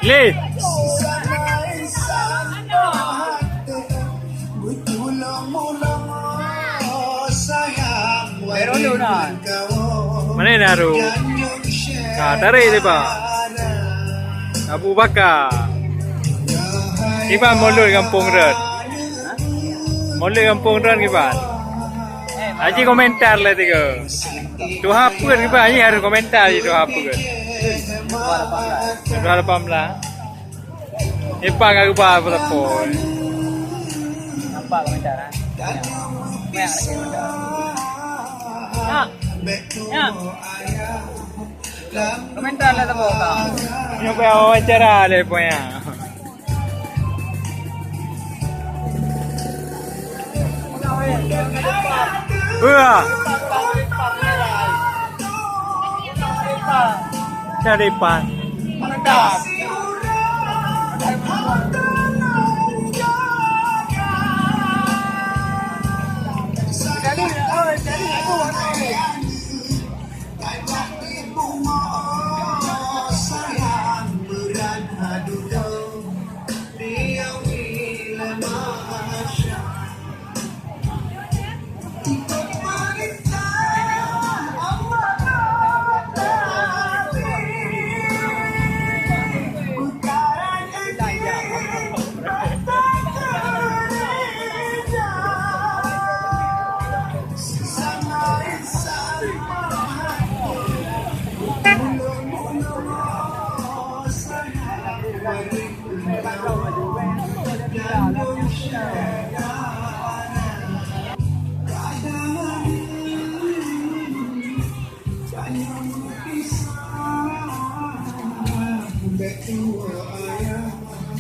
Le. Meron yun na. Mana naru? Tarik dia pak. Abu Bakar. Kiban mulut kampung Ren. Mulut kampung Ren kiban. Aji komentar lah tiga. Tu apa kiban? Aji harus komentar je tu apa ke? 2018. Ipang aku apa apa? Nampak komentar ah. Banyak lagi komentar. Ya. Komentar lah tu kau. Nyoba wawancara le punya. Wah. Cari pan.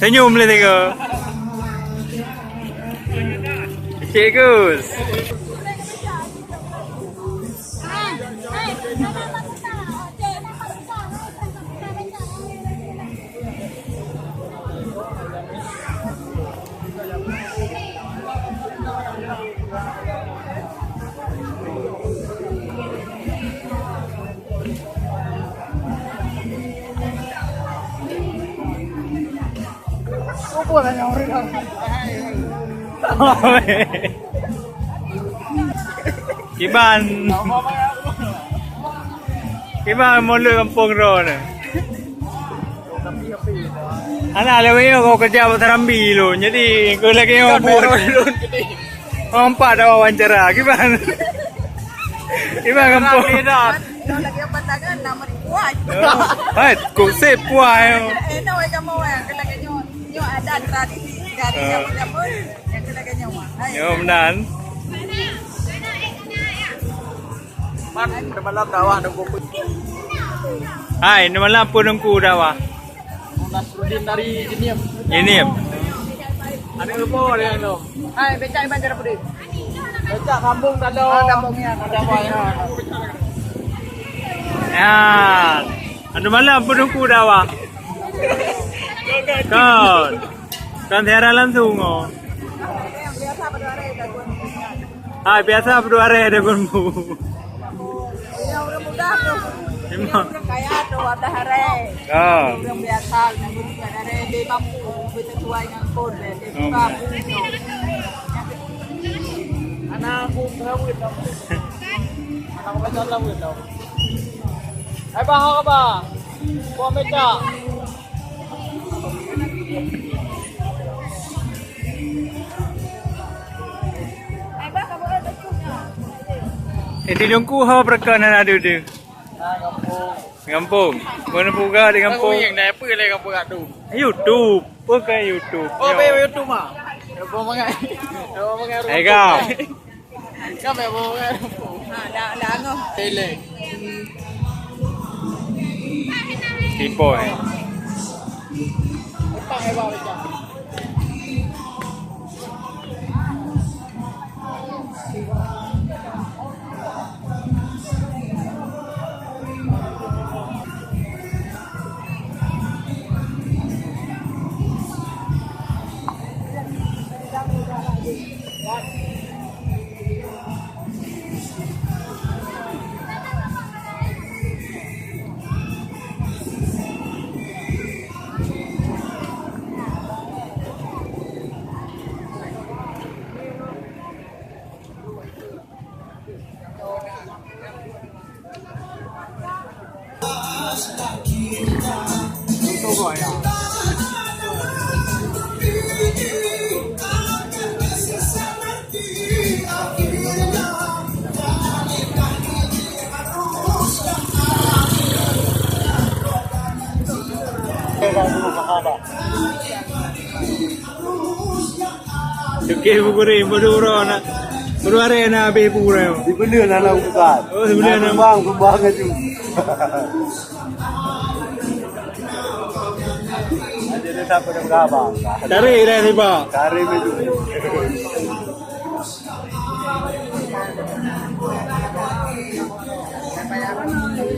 Senyum le tiga. Cik Gus. Kiban. Kiban mulut kampung Ron. Anak lewat kau kerja Terambi lu. Jadi kau lagi ngomong. Empat dah wawancara. Kiban. Kiban kampung. Nó là cái bên đó nằm ở quay. Hai, kau sep puai. Nó ay kamu ya, kena nyo ada tradisi dari zaman-zaman yang kena nyawa. Nyom dan. Man, malam dawah nunggu pun. Hai, ni malam pun nunggu dah wah. Nasruddin dari Jenium. Ini. Ada lupa ada yang tu. Hai, becak banjar putih. Becak kampung tado. Kampungnya ada apa ya? Ya. Anu malam pun nunggu dah wah. Kau. Kan tiara langsung oh. Biasa berdoa ada pun. Hai, biasa berdua ada kunmu. Ya udah mudah tuh. Memang. Kaya tuh ada hari. Oh. Udah biasa, yang juga ada di mampu, bisa tuai yang pun, di kampung. Anakku berawit tau. Anakku baca lawit tau. Hai bang, apa bang? Buang becak. Itu jongku hawa perkanan ada tu. Kampung. Kampung. Mana puga di kampung? Yang dah apa lagi kampung kat tu? YouTube. Bukan YouTube. Oh, pe YouTube mah. Ya buang mangai. Ya buang mangai. Hai kau. Kau pe buang mangai. Đã không? Tele. Tipu Pakai bawa becak. Okey bukurin berdua nak. Berdua hari nak habis pura. Di benda nak bukan. Oh, sebenarnya Kembang aja. Jadi tak pada berapa. Cari dah ni pak. Cari itu.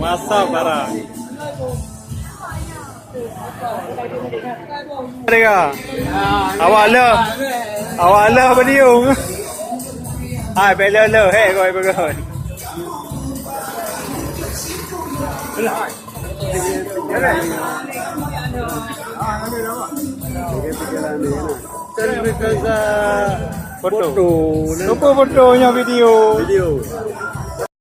Masak barang. Mereka. Awak le video. Hai bela le hey koi bagai. Foto. Fotonya video.